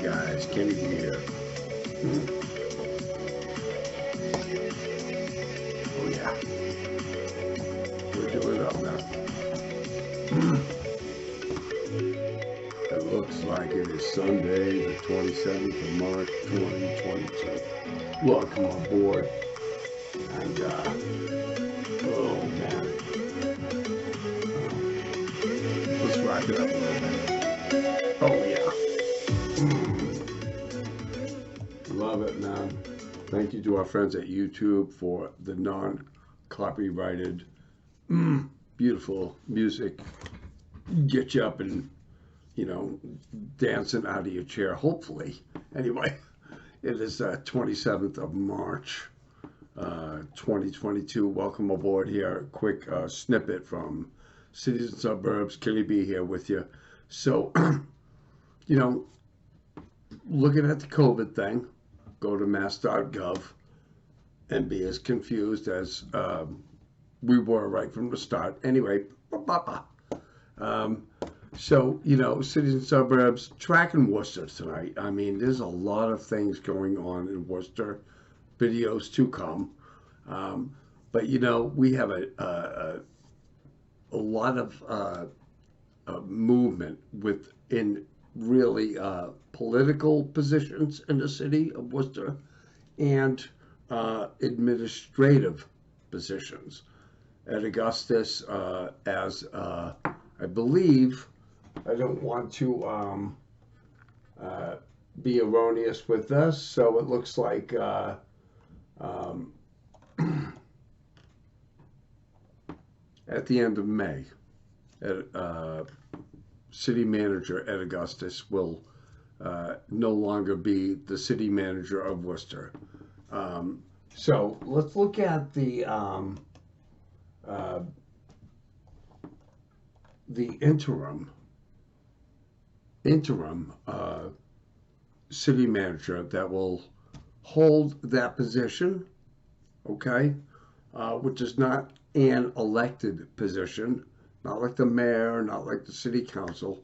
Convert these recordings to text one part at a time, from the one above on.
guys, Kenny here. Oh yeah, we're doing up now. It looks like it is Sunday, the 27th of March, 2022. Welcome aboard, and oh man, let's wrap it up a little bit. Oh yeah, love it, man. Thank you to our friends at YouTube for the non-copyrighted, beautiful music. Get you up and, dancing out of your chair, hopefully. Anyway, it is 27th of March, 2022. Welcome aboard here. Quick snippet from Cities and Suburbs. Kenny B here with you. So, looking at the COVID thing, go to mass.gov and be as confused as we were right from the start. Anyway, so, cities and suburbs, tracking Worcester tonight. I mean, there's a lot of things going on in Worcester, videos to come. But, we have a lot of movement within really political positions in the city of Worcester and administrative positions. At Augustus, as I believe, I don't want to be erroneous with this, so it looks like at the end of May, city manager at Augustus will no longer be the city manager of Worcester. So let's look at the interim city manager that will hold that position, okay, which is not an elected position, not like the mayor, not like the city council.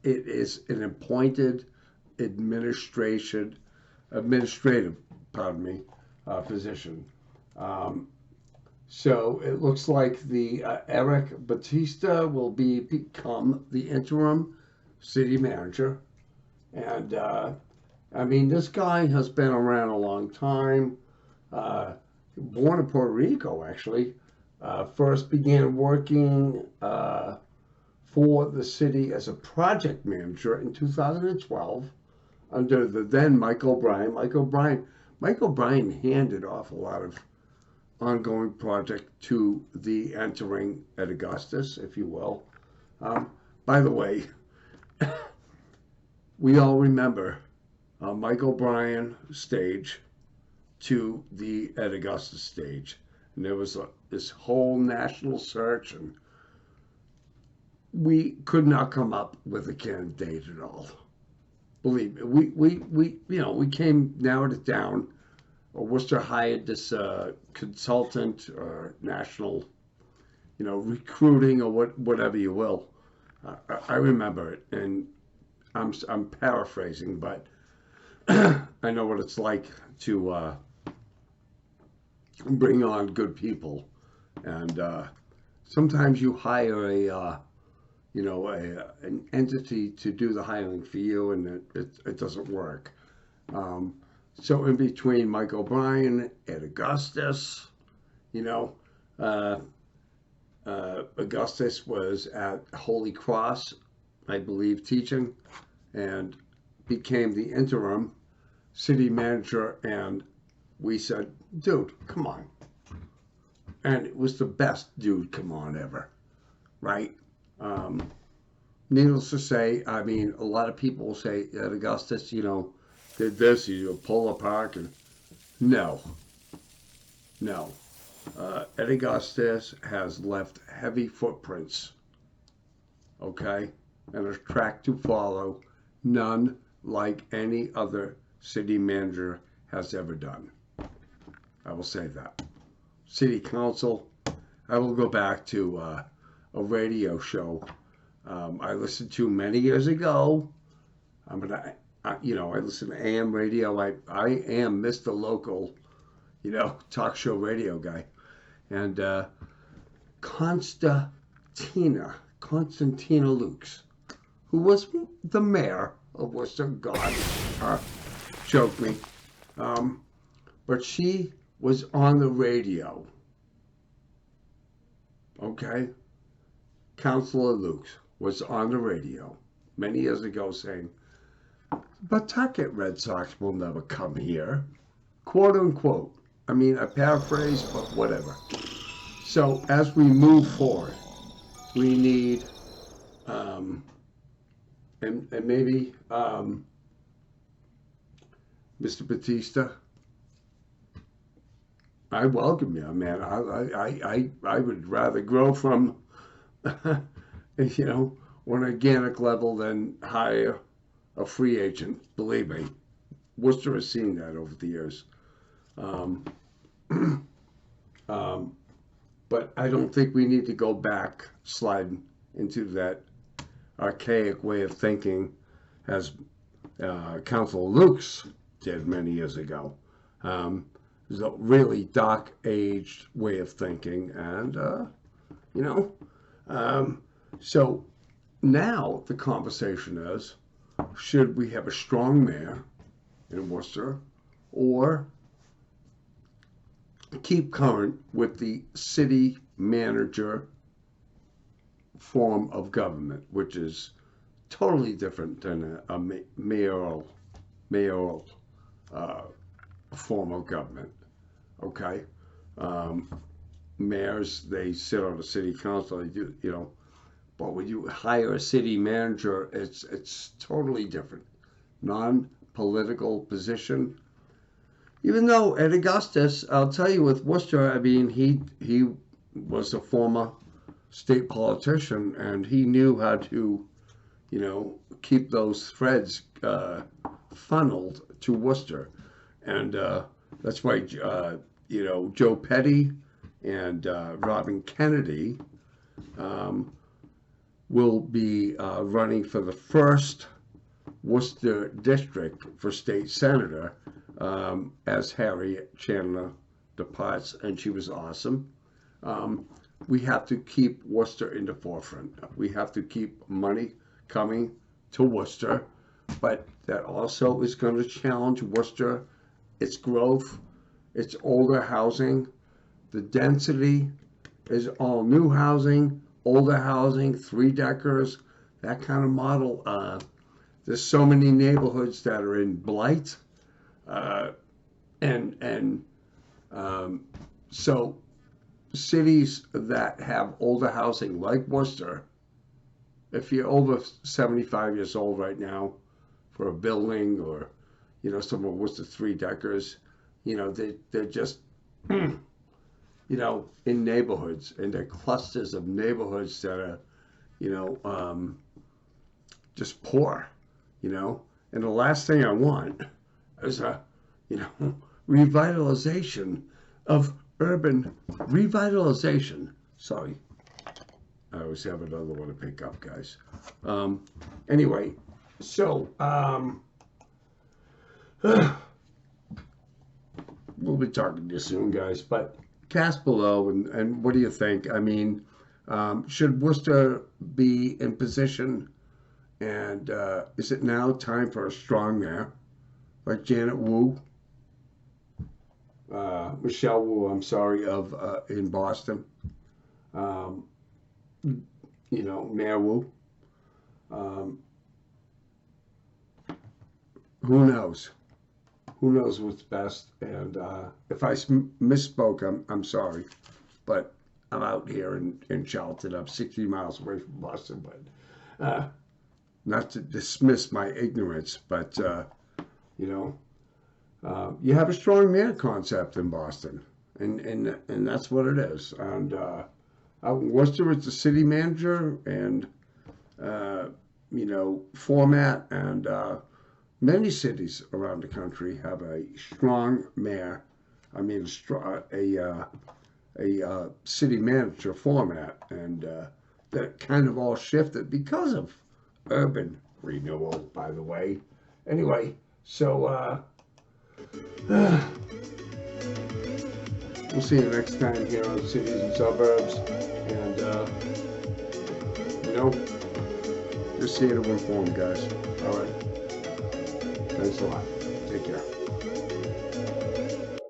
It is an appointed administrative, position. So it looks like the Eric Batista will become the interim city manager. And I mean, this guy has been around a long time, born in Puerto Rico, actually. First began working for the city as a project manager in 2012 under the then Mike O'Brien. Mike O'Brien handed off a lot of ongoing project to the entering at Augustus, if you will. By the way, we all remember Mike O'Brien stage to the Ed Augustus stage. And there was this whole national search, and we could not come up with a candidate at all. Believe me, we narrowed it down. Worcester hired this consultant or national, recruiting or whatever you will. I remember it, and I'm paraphrasing, but I know what it's like to bring on good people, and sometimes you hire an entity to do the hiring for you, and it doesn't work. So in between Mike O'Brien and Augustus, Augustus was at Holy Cross, I believe, teaching, and became the interim city manager. And we said, dude, come on. And it was the best dude, come on, ever, right? Needless to say, I mean, a lot of people will say at Augustus, did this, you pull apart, and no. Ed Augustus has left heavy footprints, okay, and a track to follow, none like any other city manager has ever done. I will say that. City council, I will go back to a radio show I listened to many years ago. I listen to AM radio. I am Mr. Local, talk show radio guy. And Constantina Lukes, who was the mayor of Worcester, God, choke me. But she was on the radio. Okay? Councilor Lukes was on the radio many years ago saying, Pawtucket Red Sox will never come here. Quote unquote. I mean, I paraphrase, but whatever. So as we move forward, we need, and maybe Mr. Batista, I welcome you, man. I would rather grow from, an organic level than hire a free agent. Believe me, Worcester has seen that over the years. But I don't think we need to go back, slide into that archaic way of thinking as Councilor Lukes did many years ago. It's a really dark-aged way of thinking, and, so now the conversation is, should we have a strong mayor in Worcester, or keep current with the city manager form of government, which is totally different than a mayoral form of government. Okay, mayors, they sit on the city council. They do, but when you hire a city manager, it's totally different, non-political position. Even though Ed Augustus, I'll tell you, with Worcester, I mean, he was a former state politician, and he knew how to, keep those threads funneled to Worcester. And that's why, Joe Petty and Robin Kennedy will be running for the first Worcester district for state senator as Harriet Chandler departs, and she was awesome. We have to keep Worcester in the forefront. We have to keep money coming to Worcester, but that also is going to challenge Worcester, its growth, its older housing. The density is all new housing, older housing, 3-deckers, that kind of model. There's so many neighborhoods that are in blight, so cities that have older housing like Worcester, if you're over 75 years old right now for a building, or some of Worcester 3-deckers, they're just in neighborhoods, and they're clusters of neighborhoods that are just poor, and the last thing I want is a revitalization of urban revitalization. Sorry, I always have another one to pick up, guys. Anyway, so we'll be talking to you soon, guys. But cast below, and what do you think? I mean, should Worcester be in position, and is it now time for a strong mayor like Janet Wu? Michelle Wu, I'm sorry, of in Boston. Mayor Wu. Who knows? Who knows what's best? And if I misspoke, I'm sorry, but I'm out here in Charlton. I'm 60 miles away from Boston, but not to dismiss my ignorance, but you have a strong mayor concept in Boston, and that's what it is. And Worcester is the city manager, and format, and many cities around the country have a strong mayor. I mean, a city manager format, and that kind of all shifted because of urban renewal, by the way, Anyway, so we'll see you next time here on Cities and Suburbs. And, just here to inform, guys. All right. Thanks a lot. Take care.